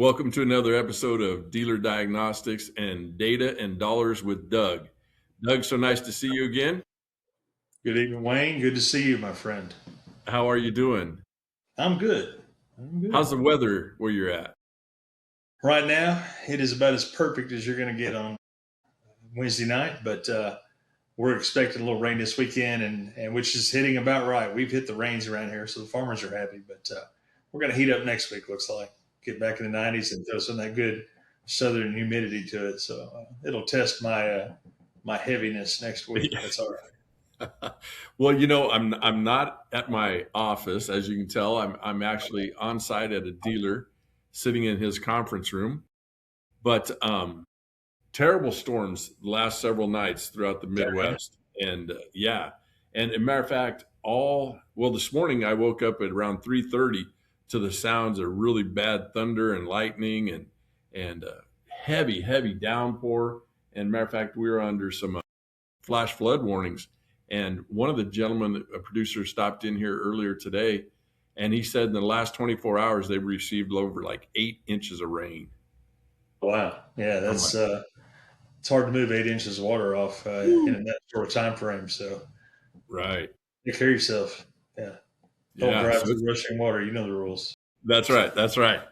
Welcome to another episode of Dealer Diagnostics and Data and Dollars with Doug. Doug, so nice to see you again. Good evening, Wayne. Good to see you, my friend. How are you doing? I'm good. I'm good. How's the weather where you're at? Right now, it is about as perfect as you're going to get on Wednesday night, but we're expecting a little rain this weekend, and which is hitting about right. We've hit the rains around here, so the farmers are happy, but we're going to heat up next week, looks like. Get back in the 90s and throw some of that good southern humidity to it. So it'll test my heaviness next week. That's all right. Well, I'm not at my office, as you can tell. I'm actually on site at a dealer, sitting in his conference room. But terrible storms the last several nights throughout the Midwest, and and as a matter of fact, this morning I woke up at around 3:30 to the sounds of really bad thunder and lightning and heavy downpour. And matter of fact, we were under some flash flood warnings. And one of the gentlemen, a producer, stopped in here earlier today, and he said in the last 24 hours they've received over like 8 inches of rain. Wow. Yeah, that's it's hard to move 8 inches of water off in that short of time frame. So Right. take care of yourself. Yeah. Don't Yeah. drive So through rushing water. You know the rules. that's right. That's right.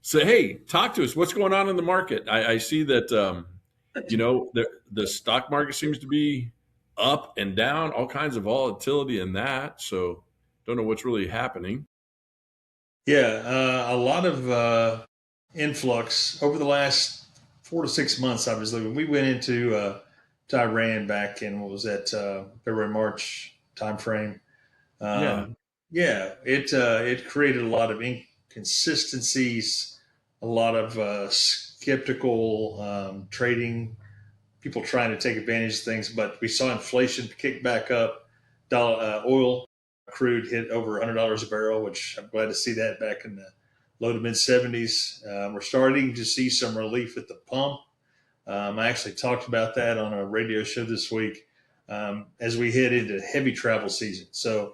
So, hey, talk to us. What's going on in the market? I see that, the stock market seems to be up and down, all kinds of volatility in that. So, don't know what's really happening. Yeah. A lot of influx over the last 4 to 6 months, obviously. When we went into to Iran back in, what was that, February, March timeframe. Yeah. It created a lot of inconsistencies, a lot of skeptical trading, people trying to take advantage of things. But we saw inflation kick back up. Oil, crude hit over $100 a barrel, which I'm glad to see that back in the low to mid 70s. We're starting to see some relief at the pump. I actually talked about that on a radio show this week as we head into heavy travel season. So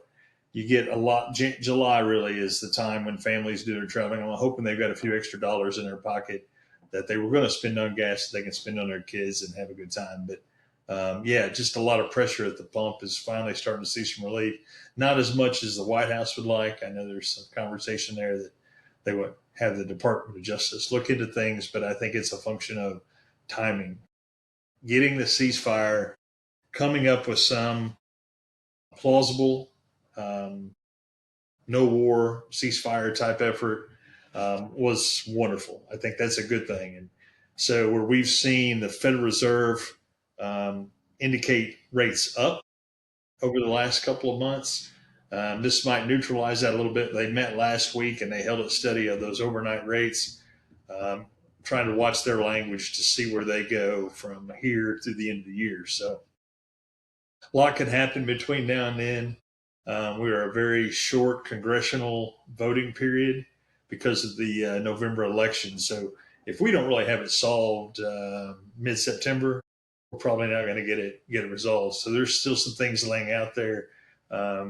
you get a lot. July really is the time when families do their traveling. I'm hoping they've got a few extra dollars in their pocket that they were going to spend on gas that they can spend on their kids and have a good time. But just a lot of pressure at the pump is finally starting to see some relief. Not as much as the White House would like. I know there's some conversation there that they would have the Department of Justice look into things, but I think it's a function of timing. Getting the ceasefire, coming up with some plausible no war ceasefire type effort was wonderful. I think that's a good thing. And so where we've seen the Federal Reserve indicate rates up over the last couple of months, this might neutralize that a little bit. They met last week and they held a study of those overnight rates, trying to watch their language to see where they go from here to the end of the year. So a lot could happen between now and then. We are a very short congressional voting period because of the November election. So if we don't really have it solved mid-September, we're probably not going to get it resolved. So there's still some things laying out there.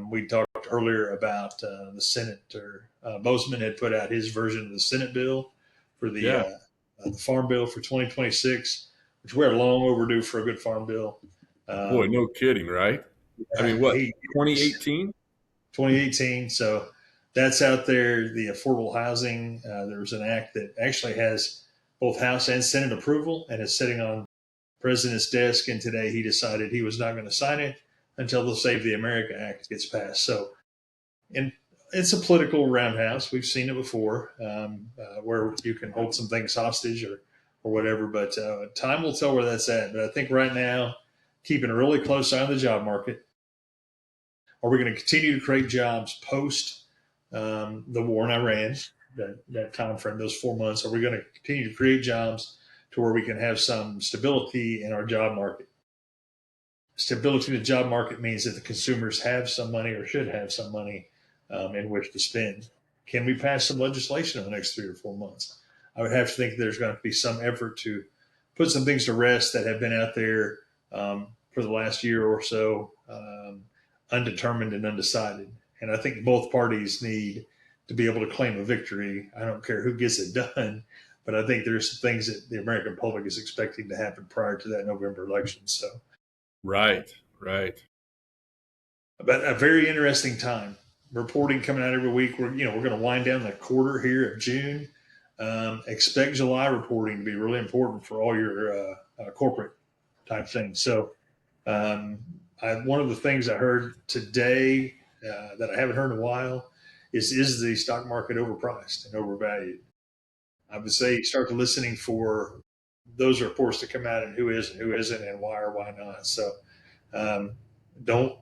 We talked earlier about the Senator Bozeman had put out his version of the Senate bill for the farm bill for 2026, which we're long overdue for a good farm bill. Boy, no kidding, right? I mean, what, 2018? 2018. So that's out there. The affordable housing, there was an act that actually has both House and Senate approval and is sitting on president's desk. And today he decided he was not going to sign it until the Save the America Act gets passed. So, and it's a political roundhouse. We've seen it before, where you can hold some things hostage or whatever. But time will tell where that's at. But I think right now, keeping a really close eye on the job market. Are we going to continue to create jobs post the war in Iran, that time frame, those 4 months? Are we going to continue to create jobs to where we can have some stability in our job market? Stability in the job market means that the consumers have some money or should have some money in which to spend. Can we pass some legislation in the next 3 or 4 months? I would have to think there's going to be some effort to put some things to rest that have been out there for the last year or so, undetermined and undecided. And I think both parties need to be able to claim a victory. I don't care who gets it done, but I think there's some things that the American public is expecting to happen prior to that November election. So, Right, right. but a very interesting time. Reporting coming out every week. We're going to wind down the quarter here of June. Expect July reporting to be really important for all your corporate type things. So, um, one of the things I heard today that I haven't heard in a while is the stock market overpriced and overvalued? I would say start listening for those reports to come out and who is and who isn't and why or why not. So um, don't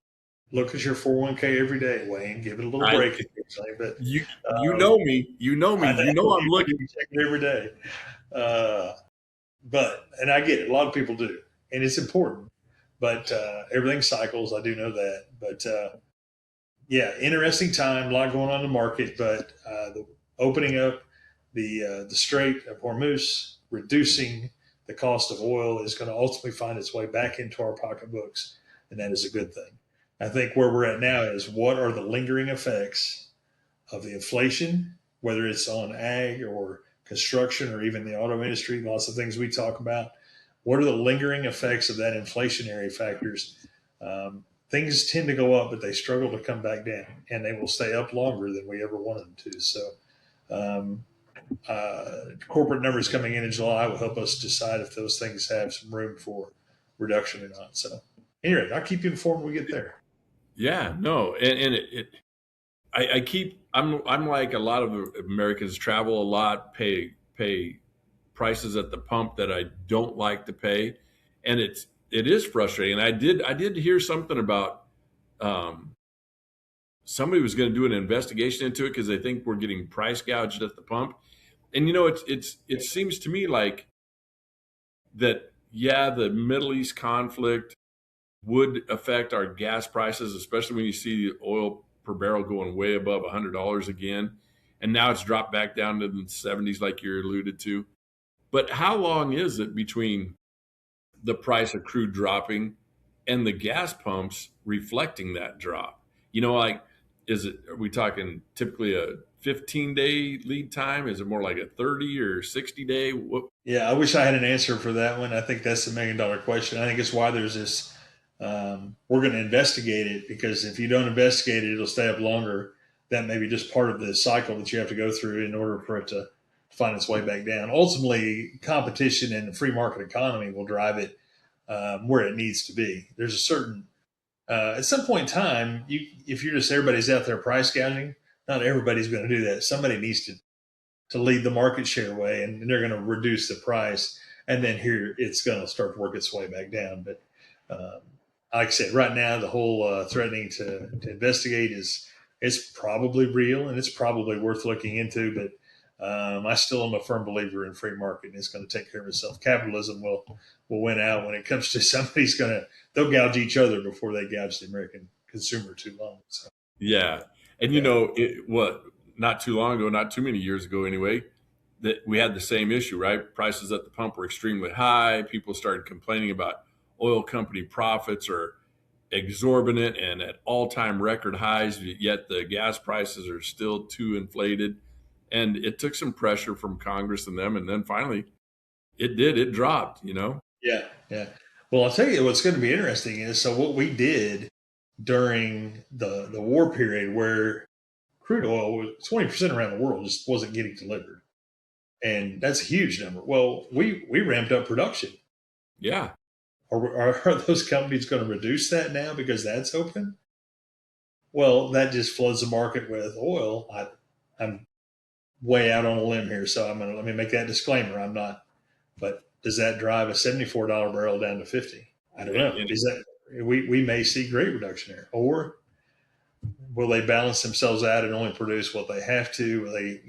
look at your 401k every day, Wayne. Give it a little I break occasionally. But you um, know me. You know me. I You know know I'm looking. you check it every day. Uh, and I get it. A lot of people do, and it's important. But everything cycles. I do know that. But yeah, interesting time. A lot going on in the market. But the opening up the Strait of Hormuz, reducing the cost of oil, is going to ultimately find its way back into our pocketbooks, and that is a good thing. I think where we're at now is what are the lingering effects of the inflation, whether it's on ag or construction or even the auto industry, lots of things we talk about. What are the lingering effects of that inflationary factors? Things tend to go up, but they struggle to come back down, and they will stay up longer than we ever wanted them to. So, um, corporate numbers coming in July will help us decide if those things have some room for reduction or not. So, anyway, I'll keep you informed when we get there. Yeah, no, and I keep I'm like a lot of Americans travel a lot, pay prices at the pump that I don't like to pay, and it is frustrating. And I did hear something about um, somebody was going to do an investigation into it because they think we're getting price gouged at the pump. And it seems to me like that. Yeah, the Middle East conflict would affect our gas prices, especially when you see the oil per barrel going way above $100 again. And now it's dropped back down to the 70s, like you alluded to. But how long is it between the price of crude dropping and the gas pumps reflecting that drop? Like, are we talking typically a 15-day lead time? Is it more like a 30 or 60-day? What? Yeah, I wish I had an answer for that one. I think that's $1 million question. I think it's why there's this. We're going to investigate it because if you don't investigate it, it'll stay up longer. That may be just part of the cycle that you have to go through in order for it to find its way back down. Ultimately, competition and the free market economy will drive it where it needs to be. There's a certain at some point in time, if you're just everybody's out there price gouging, not everybody's going to do that. Somebody needs to lead the market share way, and they're going to reduce the price, and then here it's going to start to work its way back down. But um, like I said, right now the whole threatening to investigate is it's probably real and it's probably worth looking into. But I still am a firm believer in free market, and it's going to take care of itself. Capitalism will win out when it comes to somebody's going to they'll gouge each other before they gouge the American consumer too long. So Yeah. And yeah, not too long ago, not too many years ago anyway, that we had the same issue, right? Prices at the pump were extremely high. People started complaining about oil company profits are exorbitant and at all-time record highs, yet the gas prices are still too inflated. And it took some pressure from Congress and them, and then finally it dropped. yeah. Well, I'll tell you what's going to be interesting is so what we did during the war period where crude oil was 20% around the world just wasn't getting delivered. And that's a huge number. Well, we ramped up production. Yeah. Are those companies going to reduce that now because that's open? Well, that just floods the market with oil. I'm way out on a limb here, so let me make that disclaimer. I'm not, but does that drive a $74 barrel down to 50? I don't know. And Is that we may see great reduction there, or will they balance themselves out and only produce what they have to? Will they,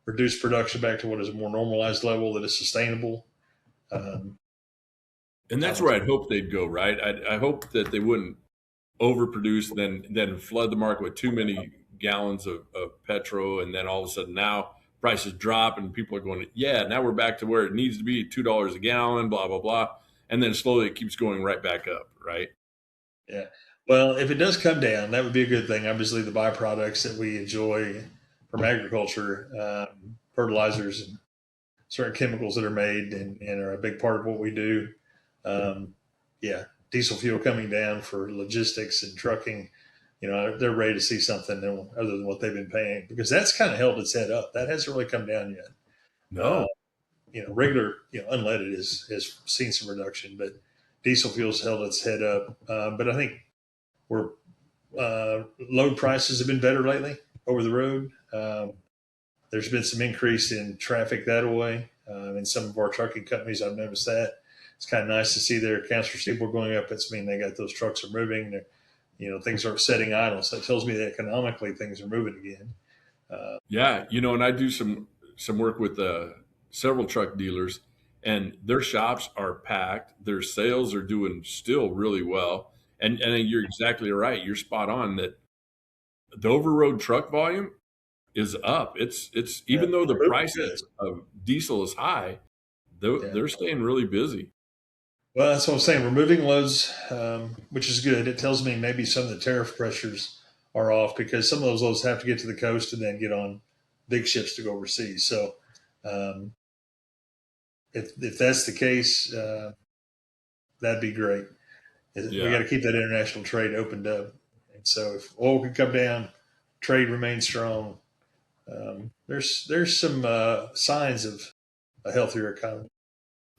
reduce production back to what is a more normalized level that is sustainable? Um, and I that's don't where know. I'd hope they'd go, right? I hope that they wouldn't overproduce, then flood the market with too many gallons of petrol, and then all of a sudden now prices drop and people are going, yeah, now we're back to where it needs to be, $2 a gallon, blah blah blah, and then slowly it keeps going right back up, right? Yeah. Well, if it does come down, that would be a good thing. Obviously, the byproducts that we enjoy. from agriculture, fertilizers and certain chemicals that are made and are a big part of what we do. Um, yeah, diesel fuel coming down for logistics and trucking. They're ready to see something other than what they've been paying, because that's kind of held its head up. That hasn't really come down yet. Uh, No. Regular, unleaded has seen some reduction, but diesel fuel's held its head up. But I think we're load prices have been better lately over the road. There's been some increase in traffic that way. In some of our trucking companies, I've noticed that. It's kind of nice to see their accounts receivable going up. It's mean they got those trucks are moving. Things are setting idle. So it tells me that economically things are moving again. Yeah, and I do some work with several truck dealers, and their shops are packed. Their sales are doing still really well, and you're exactly right. You're spot on that the overroad truck volume is up. It's Yeah, even though the moving price good. of diesel is high, Yeah. they're staying really busy. Well, that's what I'm saying. We're moving loads, which is good. It tells me maybe some of the tariff pressures are off, because some of those loads have to get to the coast and then get on big ships to go overseas. So, um, if that's the case, that'd be great. We got Yeah. to keep that international trade opened up. And so, if oil can come down, trade remains strong. There's some signs of a healthier economy.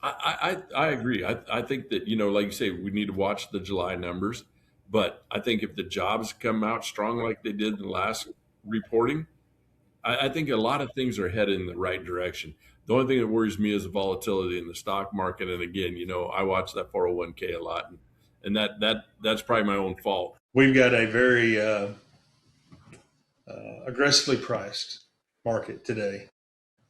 I agree. I think that, like you say, we need to watch the July numbers. But I think if the jobs come out strong like they did in the last reporting, I think a lot of things are headed in the right direction. The only thing that worries me is the volatility in the stock market. And again, I watch that 401k a lot, and that's probably my own fault. We've got a very aggressively priced market today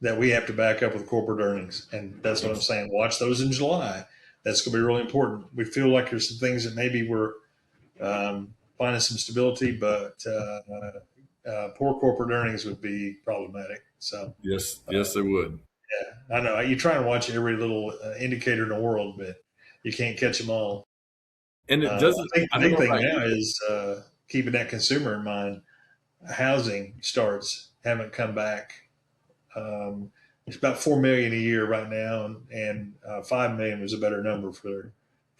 that we have to back up with corporate earnings. And that's what I'm saying. Watch those in July. That's going to be really important. We feel like there's some things that maybe we're finding some stability, but poor corporate earnings would be problematic. So, Yes, uh, yes, they would. yeah, I know you try and watch every little indicator in the world, but you can't catch them all. And it doesn't. I think I the don't big know thing about now you. is keeping that consumer in mind. Housing starts haven't come back. It's about 4 million a year right now, and 5 million was a better number for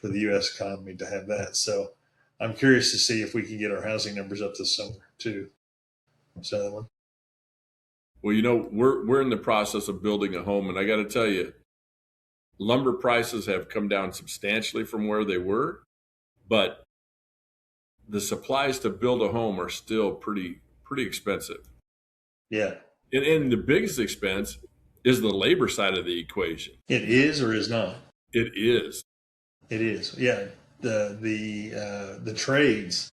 the U.S. economy to have that. So I'm curious to see if we can get our housing numbers up this summer too. So Well, we're in the process of building a home, and I got to tell you, lumber prices have come down substantially from where they were, but the supplies to build a home are still pretty expensive. yeah, And the biggest expense is the labor side of the equation. it is or is not. It is. It is. Yeah, the trades.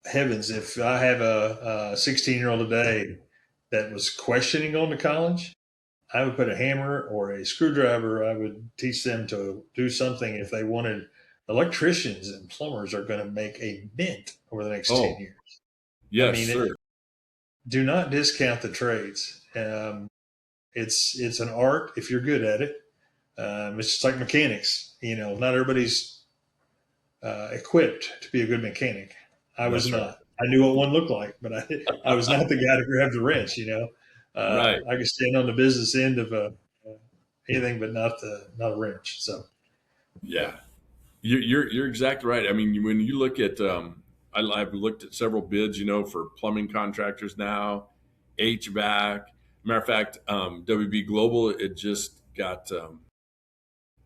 Heavens, if I have a 16-year-old today that was questioning going to college, I would put a hammer or a screwdriver. I would teach them to do something if they wanted. Electricians and plumbers are going to make a mint over the next 10 Oh, years. I yes, mean, sir. do not discount the trades. It's an art if you're good at it. It's just like mechanics. Not everybody's equipped to be a good mechanic. I was That's right. not. I knew what one looked like, but I was not the guy to grab the wrench. Right. I could stand on the business end of anything, but not a wrench. So yeah, Yeah. You're exactly right. I mean, when you look at, I've looked at several bids, for plumbing contractors now, HVAC. Matter of fact, WB Global, it just got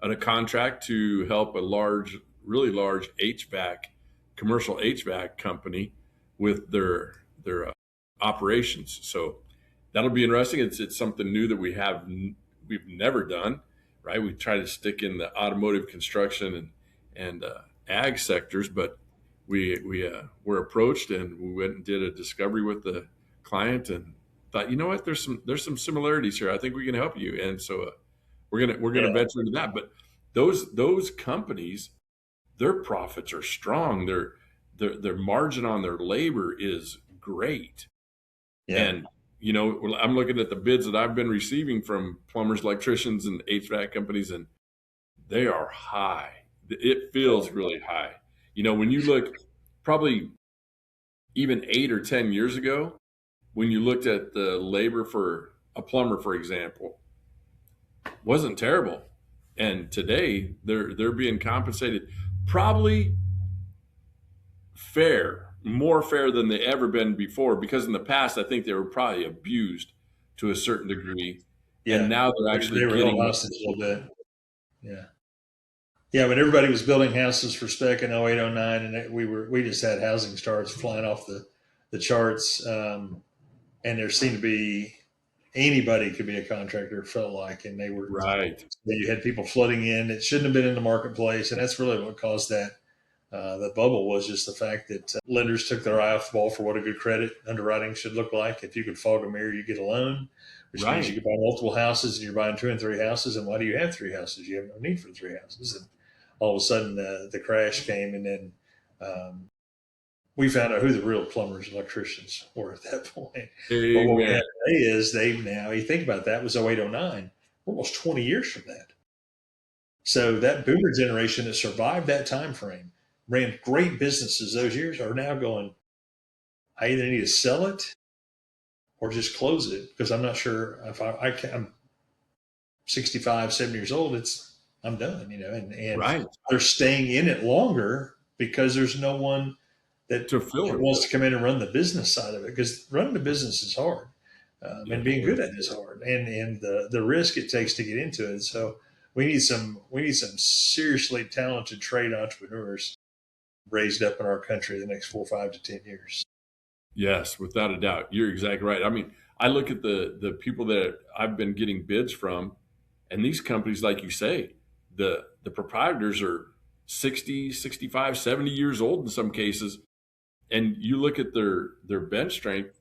a contract to help a really large HVAC, commercial HVAC company with their operations. So that'll be interesting. It's something new that we've never done, right? We try to stick in the automotive, construction, and ag sectors, but we were approached and we went and did a discovery with the client and thought, you know what, there's some similarities here. I think we can help you, and so we're gonna yeah, venture into that. But those companies, their profits are strong. Their margin on their labor is great. yeah. And I'm looking at the bids that I've been receiving from plumbers, electricians, and HVAC companies, and they are high. It feels really high. When you look, probably even 8 or 10 years ago, when you looked at the labor for a plumber, for example, wasn't terrible. And today they're being compensated probably fair, more fair than they ever been before. Because in the past, I think they were probably abused to a certain degree, and Yeah, now they're actually they were held getting. hostage a little bit. Yeah. Yeah, when everybody was building houses for spec in 08, 09, and we just had housing starts flying off the charts, and there seemed to be anybody could be a contractor. It felt like, and they were Right, you had people flooding in. It shouldn't have been in the marketplace, and that's really what caused that. The bubble was just the fact that lenders took their eye off the ball for what a good credit underwriting should look like. If you could fog a mirror, you get a loan, which means you right. could buy multiple houses, and you're buying two and three houses. And why do you have three houses? You have no need for three houses. And all of a sudden, the crash came, and then um, we found out who the real plumbers and electricians were at that point. But what we Amen. have today is they now, you think about that, was 08, 09, almost 20 years from that. So that boomer generation that survived that time frame, ran great businesses those years, are now going, I either need to sell it or just close it because I'm not sure if I can, I'm 65, 70 years old. I'm done, and Right. they're staying in it longer because there's no one that To fill it. wants to come in and run the business side of it because running the business is hard. And Yes, being sir. good at it is hard, and the risk it takes to get into it. So we need some seriously talented trade entrepreneurs raised up in our country the next 4, 5 to 10 years. Yes, without a doubt. You're exactly right. I mean, I look at the people that I've been getting bids from, and these companies, like you say, the proprietors are 60, 65, 70 years old in some cases. And you look at their bench strength,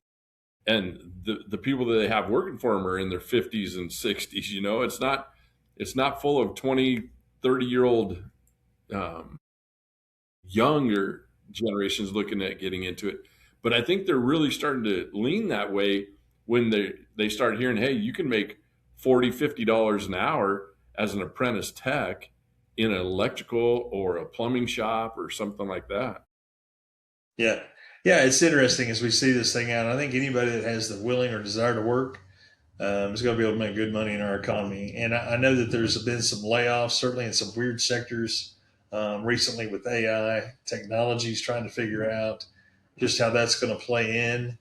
and the people that they have working for them are in their 50s and 60s. It's not full of 20, 30-year old um, younger generations looking at getting into it. But I think they're really starting to lean that way when they start hearing, hey, you can make 40, $50 an hour as an apprentice tech in an electrical or a plumbing shop or something like that. Yeah. Yeah, it's interesting as we see this thing out. I think anybody that has the willing or desire to work is going to be able to make good money in our economy. And I know that there's been some layoffs, certainly in some weird sectors recently with AI. Technology is trying to figure out just how that's going to play in.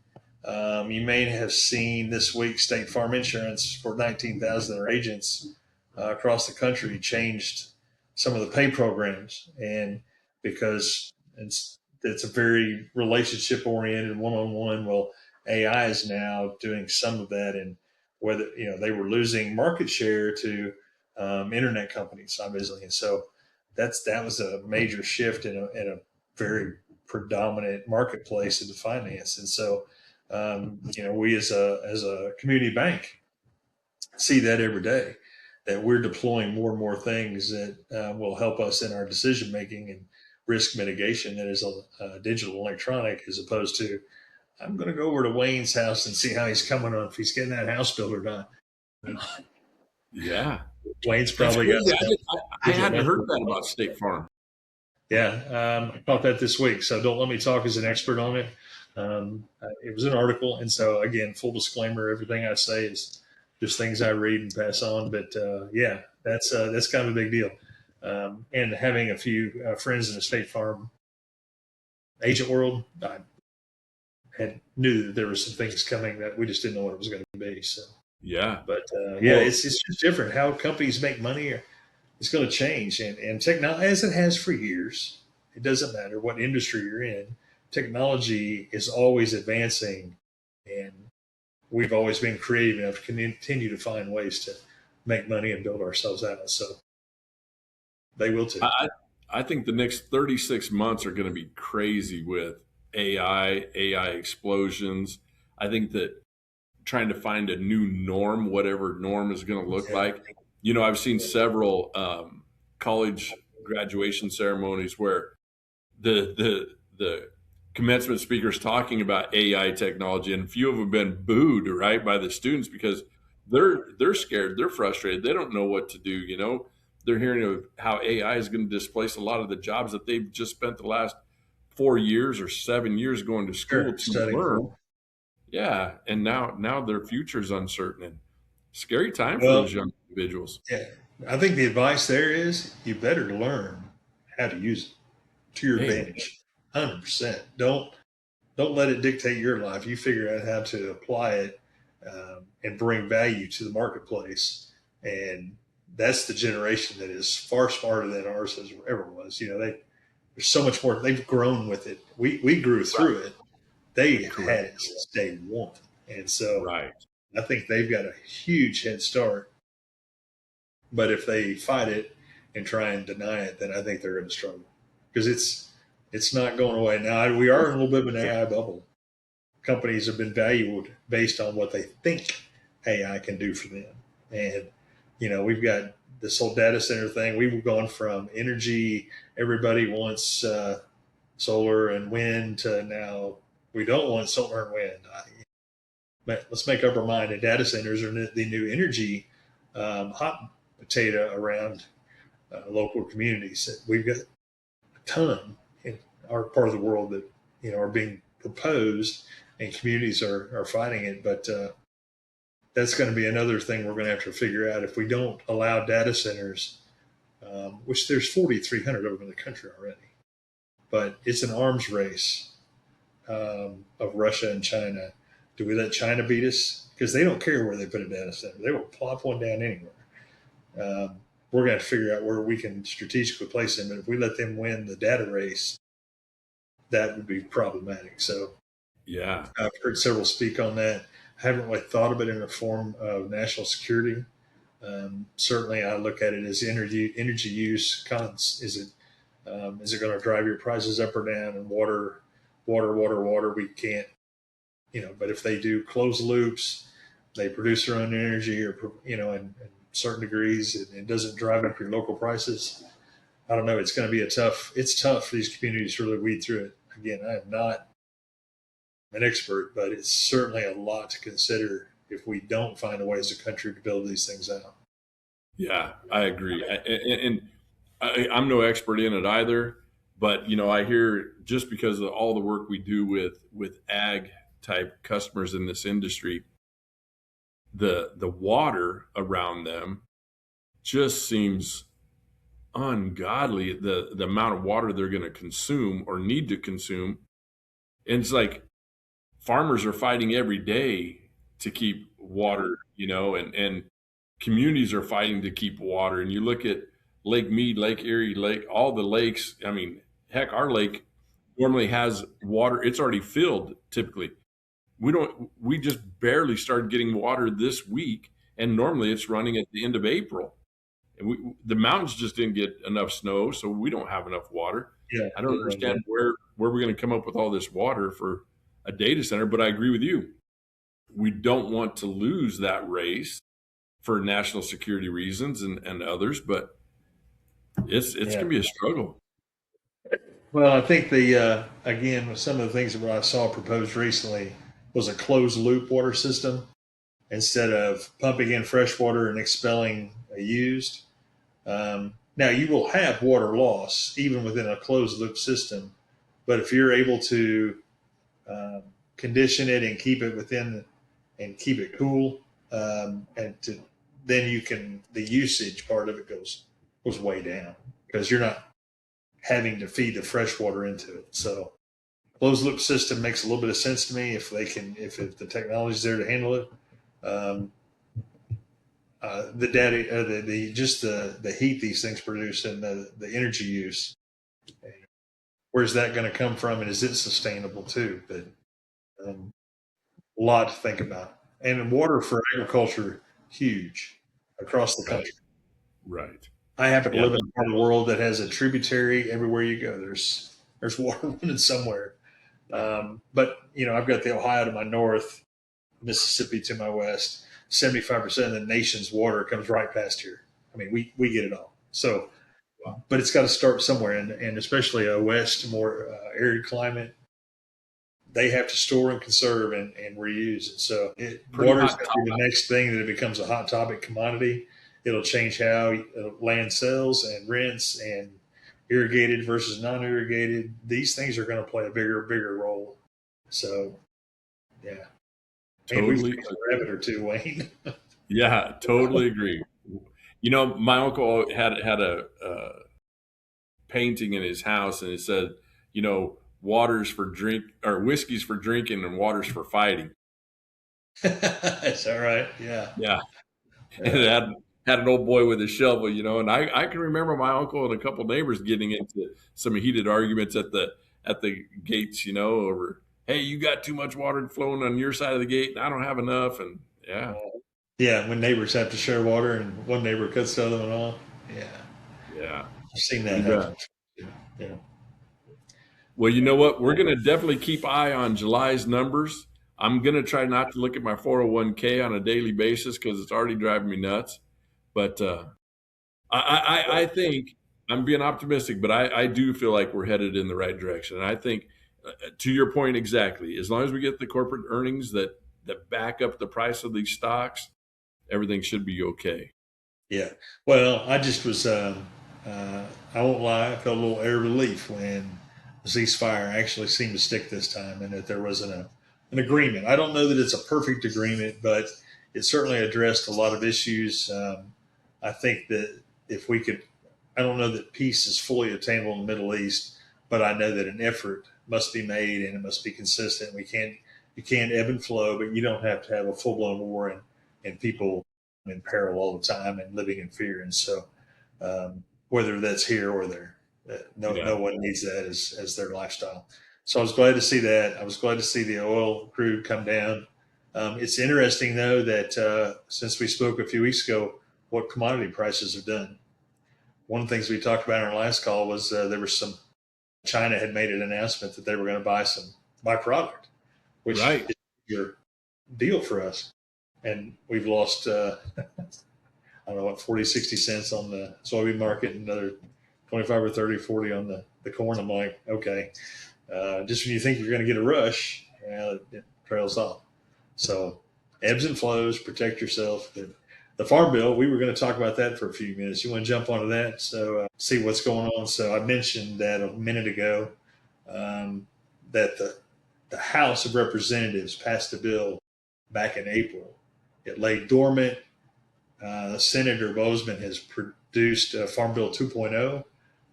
You may have seen this week State Farm Insurance for 19,000 of their agents across the country changed some of the pay programs, and because it's a very relationship oriented, one on one. Well, AI is now doing some of that, and whether they were losing market share to internet companies, obviously, and so that was a major shift in a very predominant marketplace in the finance, and so we as a community bank see that every day, that we're deploying more and more things that will help us in our decision making and risk mitigation that is digital electronic, as opposed to I'm going to go over to Wayne's house and see how he's coming on, if he's getting that house built or not. Yeah, Wayne's that's probably got crazy. some I digital hadn't heard info. that about State Farm. Yeah, I caught that this week, so don't let me talk as an expert on it. It was an article, and so again, full disclaimer: everything I say is just things I read and pass on. But yeah, that's kind of a big deal. And having a few friends in the State Farm agent world, I had knew that there were some things coming that we just didn't know what it was going to be. So, Yeah. but yeah, Well, it's just different how companies make money. It's going to change, and technology, as it has for years. It doesn't matter what industry you're in. Technology is always advancing, and we've always been creative enough to continue to find ways to make money and build ourselves out. So they will too. I I think the next 36 months are going to be crazy with AI explosions. I think that trying to find a new norm, whatever norm is going to look Yeah. like. I've seen several college graduation ceremonies where the commencement speakers talking about AI technology, and a few of them have been booed right by the students because they're scared, they're frustrated, they don't know what to do. They're hearing of how AI is going to displace a lot of the jobs that they've just spent the last 4 years or 7 years going to school Sure. to Studying learn. for. Yeah, and now their future's uncertain and scary time for those Well, young individuals. yeah, I think the advice there is you better learn how to use it to your Amen. advantage. 100%. Don't let it dictate your life. You figure out how to apply it and bring value to the marketplace. And that's the generation that is far smarter than ours has ever was. There's so much more. They've grown with it. We grew through Right. it. They Correct. had it since day one, and so Right. I think they've got a huge head start. But if they fight it and try and deny it, then I think they're going to struggle because it's not going away. Now we are in a little bit of an AI bubble. Companies have been valued based on what they think AI can do for them. And, we've got this whole data center thing. We've gone from energy, everybody wants solar and wind, to now we don't want solar and wind. But let's make up our mind. And data centers are the new energy hot potato around local communities. We've got a ton in our part of the world that are being proposed, and communities are fighting it. But that's going to be another thing we're going to have to figure out if we don't allow data centers, which there's 4,300 of them in the country already. But it's an arms race of Russia and China. Do we let China beat us? Because they don't care where they put a data center; they will plop one down anywhere. We're going to figure out where we can strategically place them. And if we let them win the data race, that would be problematic. So Yeah. I've heard several speak on that. I haven't really thought of it in the form of national security. Certainly, I look at it as energy use. Is it going to drive your prices up or down? And water. We can't, But if they do closed loops, they produce their own energy, or in certain degrees, it doesn't drive up your local prices. I don't know. It's going to be It's tough for these communities to really weed through it. Again, I am not an expert, but it's certainly a lot to consider if we don't find a way as a country to build these things out. Yeah, I agree. I'm no expert in it either, but I hear just because of all the work we do with ag type customers in this industry, the water around them just seems ungodly. The amount of water they're going to consume or need to consume, and it's like farmers are fighting every day to keep water, and communities are fighting to keep water. And you look at Lake Mead, Lake Erie, Lake, all the lakes. I mean, heck, our lake normally has water. It's already filled typically. We just barely started getting water this week. And normally it's running at the end of April. And the mountains just didn't get enough snow. So we don't have enough water. Yeah, I don't understand where we're going to come up with all this water for a data center, but I agree with you. We don't want to lose that race for national security reasons and others, but it's yeah. gonna be a struggle. Well, I think again, some of the things that I saw proposed recently was a closed loop water system instead of pumping in fresh water and expelling used. Now you will have water loss even within a closed loop system, but if you're able to um, condition it and keep it within and keep it cool, then the usage part of it goes way down because you're not having to feed the fresh water into it. So closed loop system makes a little bit of sense to me if the technology's there to handle it. Um, the data, the heat these things produce and the energy use. Where's that going to come from, and is it sustainable too? But um, a lot to think about. And water for agriculture, huge across the Right, country. right. I happen to Yeah, live in a part of the world that has a tributary everywhere you go. There's water running somewhere. But I've got the Ohio to my north, Mississippi to my west. 75% of the nation's water comes right past here. I mean, we get it all. So, but it's got to start somewhere, and especially a west, more arid climate, they have to store and conserve and reuse it. So pretty water is hot going to be the topic. next thing that it becomes a hot topic commodity. It'll change how land sells and rents and irrigated versus non-irrigated. These things are going to play a bigger role. So, yeah. And we've Totally. raised a rabbit or two, Wayne. Yeah, totally agree. My uncle had a painting in his house, and it said, waters for drink or whiskey's for drinking and waters for fighting. Is that right? Yeah. Yeah, and it Yeah. had an old boy with a shovel, and I can remember my uncle and a couple neighbors getting into some heated arguments at the gates, over, hey, you got too much water flowing on your side of the gate, and I don't have enough, and yeah, Yeah. When neighbors have to share water and one neighbor cuts the other one off. Yeah. yeah, I've seen that you bet. happen. Yeah. Well, you know what? We're going to definitely keep eye on July's numbers. I'm going to try not to look at my 401k on a daily basis because it's already driving me nuts. But I think I'm being optimistic, but I do feel like we're headed in the right direction. And I think, to your point exactly, as long as we get the corporate earnings that back up the price of these stocks, everything should be okay. Yeah. Well, I just was, I won't lie, I felt a little air of relief when the ceasefire actually seemed to stick this time and that there was an agreement. I don't know that it's a perfect agreement, but it certainly addressed a lot of issues. I think that if we could, I don't know that peace is fully attainable in the Middle East, but I know that an effort must be made and it must be consistent. You can't ebb and flow, but you don't have to have a full blown war and people in peril all the time and living in fear. And so, whether that's here or there, Yeah. no one needs that as their lifestyle. So I was glad to see that. I was glad to see the oil crude come down. It's interesting though that since we spoke a few weeks ago, what commodity prices have done. One of the things we talked about in our last call was there was some China had made an announcement that they were going to buy some byproduct, which Right. is your deal for us. And we've lost I don't know what 40, 60 cents on the soybean market, and another 25 or 30, 40 on the corn. I'm like, okay, just when you think you're going to get a rush, it trails off. So ebbs and flows, protect yourself. The farm bill, we were going to talk about that for a few minutes. You want to jump onto that? So see what's going on. So I mentioned that a minute ago, that the House of Representatives passed a bill back in April. It lay dormant. Senator Bozeman has produced Farm Bill 2.0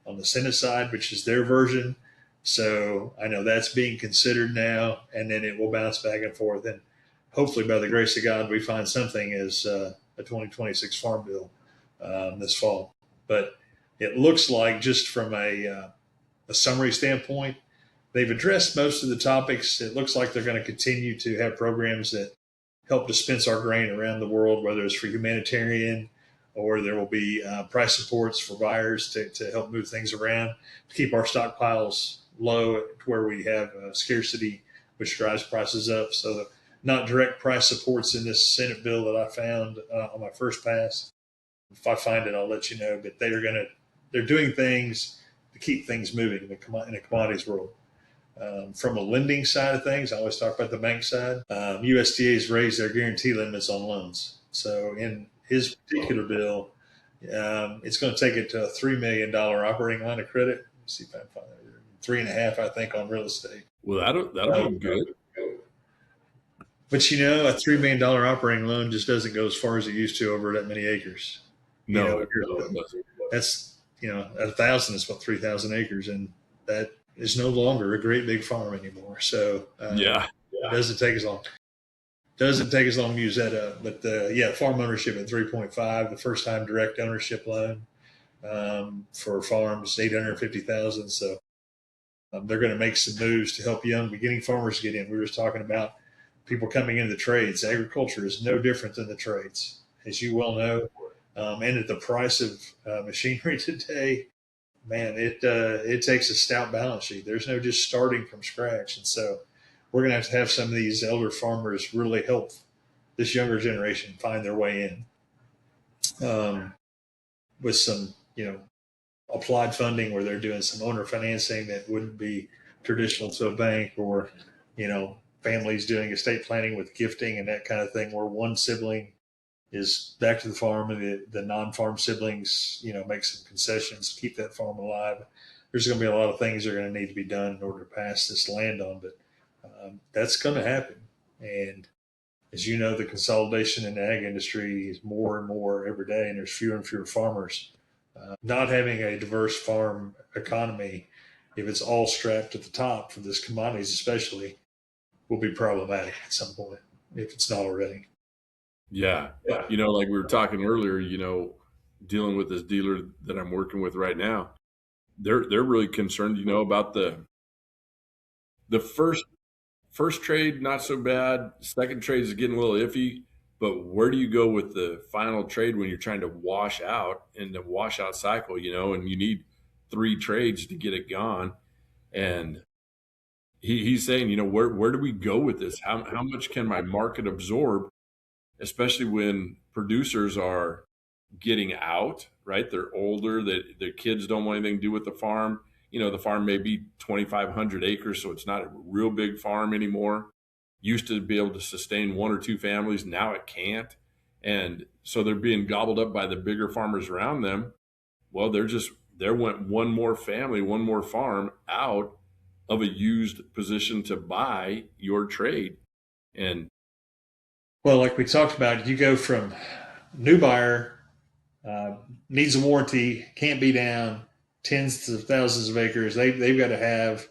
on the Senate side, which is their version. So I know that's being considered now, and then it will bounce back and forth. And hopefully, by the grace of God, we find something as a 2026 Farm Bill this fall. But it looks like, just from a summary standpoint, they've addressed most of the topics. It looks like they're going to continue to have programs that help dispense our grain around the world, whether it's for humanitarian or there will be price supports for buyers to help move things around to keep our stockpiles low to where we have scarcity, which drives prices up. So, not direct price supports in this Senate bill that I found on my first pass. If I find it, I'll let you know. But they're doing things to keep things moving in the commodities world. From a lending side of things, I always talk about the bank side. USDA has raised their guarantee limits on loans. So in his particular bill, it's going to take it to a $3 million operating line of credit. Let's see if I can find that. 3.5, I think, on real estate. Well, that'll be good. But a $3 million operating loan just doesn't go as far as it used to over that many acres. No, no, it doesn't. That's 1,000 is what 3,000 acres, and that is no longer a great big farm anymore. So Yeah. it doesn't take as long. Doesn't take as long to use that up. But yeah, farm ownership at 3.5, the first time direct ownership loan for farms 850,000. So they're going to make some moves to help young beginning farmers get in. We were just talking about people coming into the trades. Agriculture is no different than the trades, as you well know. And at the price of machinery today, man, it takes a stout balance sheet. There's no just starting from scratch, and so we're going to have some of these elder farmers really help this younger generation find their way in with some, applied funding where they're doing some owner financing that wouldn't be traditional to a bank, or families doing estate planning with gifting and that kind of thing, where one sibling is back to the farm and the non-farm siblings, make some concessions to keep that farm alive. There's going to be a lot of things that are going to need to be done in order to pass this land on, but that's going to happen. And as you know, the consolidation in the ag industry is more and more every day, and there's fewer and fewer farmers. Not having a diverse farm economy, if it's all strapped at the top for this commodities, especially, will be problematic at some point if it's not already. Yeah. Yeah. Like we were talking earlier, dealing with this dealer that I'm working with right now, they're really concerned, about the first trade, not so bad. Second trade is getting a little iffy, but where do you go with the final trade when you're trying to wash out in the washout cycle, and you need three trades to get it gone? And he's saying, where do we go with this? How much can my market absorb, especially when producers are getting out, right? They're older, their kids don't want anything to do with the farm. The farm may be 2,500 acres, so it's not a real big farm anymore. Used to be able to sustain one or two families, now it can't. And so they're being gobbled up by the bigger farmers around them. Well, there went one more family, one more farm out of a used position to buy your trade. And Well, like we talked about, you go from new buyer, uh, needs a warranty, can't be down, tens of thousands of acres. They've got to have,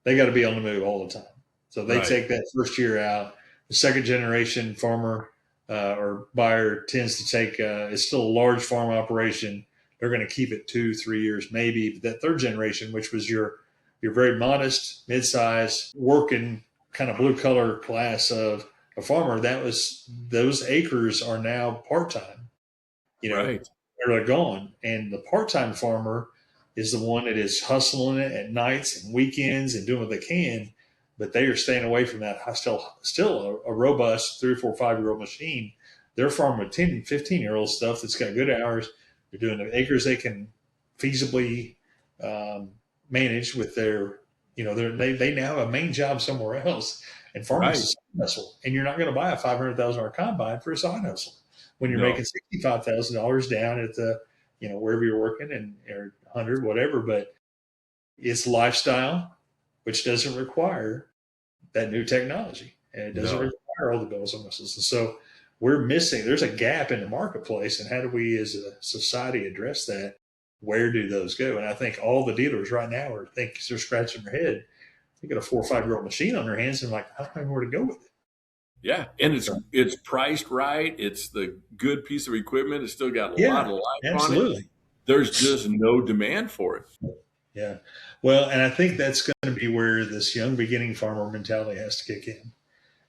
they got to be on the move all the time. So they right, take that first year out. The second generation farmer or buyer tends to take, it's still a large farm operation. They're going to keep it 2, 3 years, maybe. But that third generation, which was your very modest, mid-size, working kind of blue collar class of a farmer, that was those acres are now part time. You know, right, they're gone, and the part time farmer is the one that is hustling it at nights and weekends and doing what they can. But they are staying away from that. Still a robust 3, 4, 5 year old machine. They're farming with 10, 15-year-old stuff that's got good hours. They're doing the acres they can feasibly um, manage with their, they now have a main job somewhere else. And farming's a right. side hustle. And you're not going to buy a $500,000 combine for a side hustle when you're making No, $65,000 down at the, wherever you're working and or 100, whatever. But it's lifestyle, which doesn't require that new technology, and it doesn't no. require all the bells and whistles. And so we're missing. There's a gap in the marketplace, and how do we, as a society, address that? Where do those go? And I think all the dealers right now are thinking they're scratching their head. They got a 4 or 5 year old machine on their hands, and like, I don't know where to go with it. Yeah, and it's So, it's priced right. It's the good piece of equipment. It's still got a lot yeah, of life on it. absolutely. There's just no demand for it. Yeah. Well, and I think that's going to be where this young beginning farmer mentality has to kick in.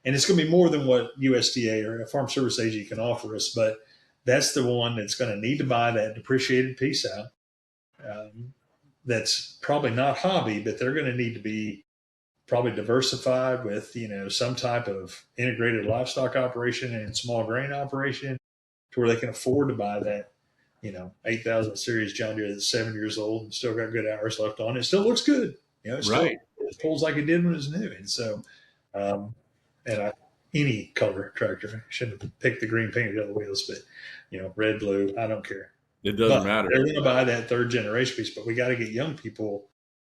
And it's going to be more than what USDA or a farm service agent can offer us, but that's the one that's going to need to buy that depreciated piece out. That's probably not hobby, but they're going to need to be probably diversified with, some type of integrated livestock operation and small grain operation to where they can afford to buy that, 8,000 series John Deere that's 7 years old and still got good hours left on it. It still looks good. It still Right. pulls like it did when it was new. And so, um, and any color tractor, I shouldn't have picked the green painted on the wheels, but, red, blue, I don't care. It doesn't But matter. they're going to buy that third generation piece, but we got to get young people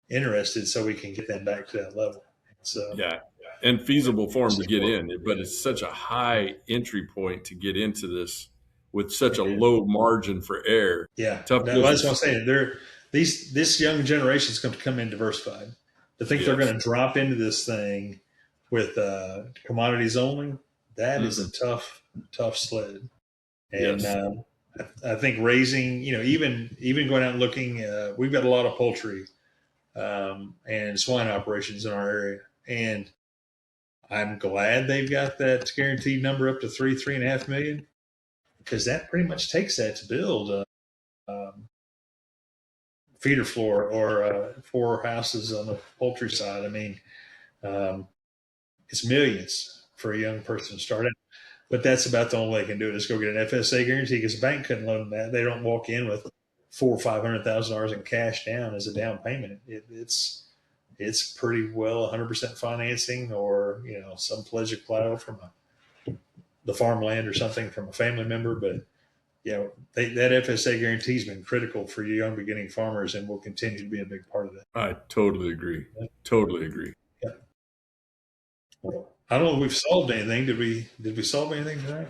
interested so we can get them back to that level. So, Yeah, and feasible for them to get in, but it's such a high entry point to get into this with such a low margin for error. yeah, Tough that's what I'm business. saying. This young generation is going to come in diversified. To think they're Yes. going to drop into this thing with commodities only, that is a Mm-mm. tough sled. And Yes. I think raising, even going out and looking, we've got a lot of poultry and swine operations in our area, and I'm glad they've got that guaranteed number up to 3.5 million, because that pretty much takes that to build a feeder floor or 4 houses on the poultry side. I mean, um, it's millions for a young person to start out. But that's about the only way they can do it is go get an FSA guarantee, because the bank couldn't loan them that. They don't walk in with $400,000 or $500,000 in cash down as a down payment. It's pretty well 100% financing, or some pledge of collateral from the farmland or something from a family member. But that FSA guarantee has been critical for young beginning farmers and will continue to be a big part of that. I totally agree. Totally agree. Yeah. I don't know if we've solved anything. Did we solve anything tonight?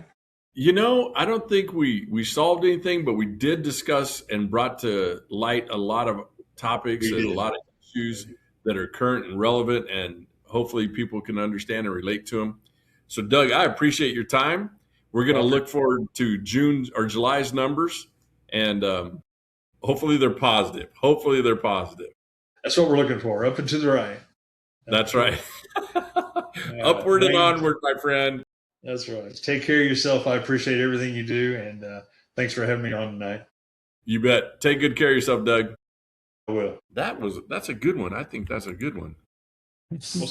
I don't think we solved anything, but we did discuss and brought to light a lot of topics We and a did. lot of issues that are current and relevant, and hopefully people can understand and relate to them. So, Doug, I appreciate your time. We're going to Robert. look forward to June or July's numbers, and hopefully they're positive. Hopefully they're positive. That's what we're looking for. Up and to the right. Up and That's to the right. right. All right, Upward and Wayne. onward, my friend. That's right. Take care of yourself. I appreciate everything you do, and thanks for having me on tonight. You bet. Take good care of yourself, Doug. I will. That's a good one. I think that's a good one. We'll,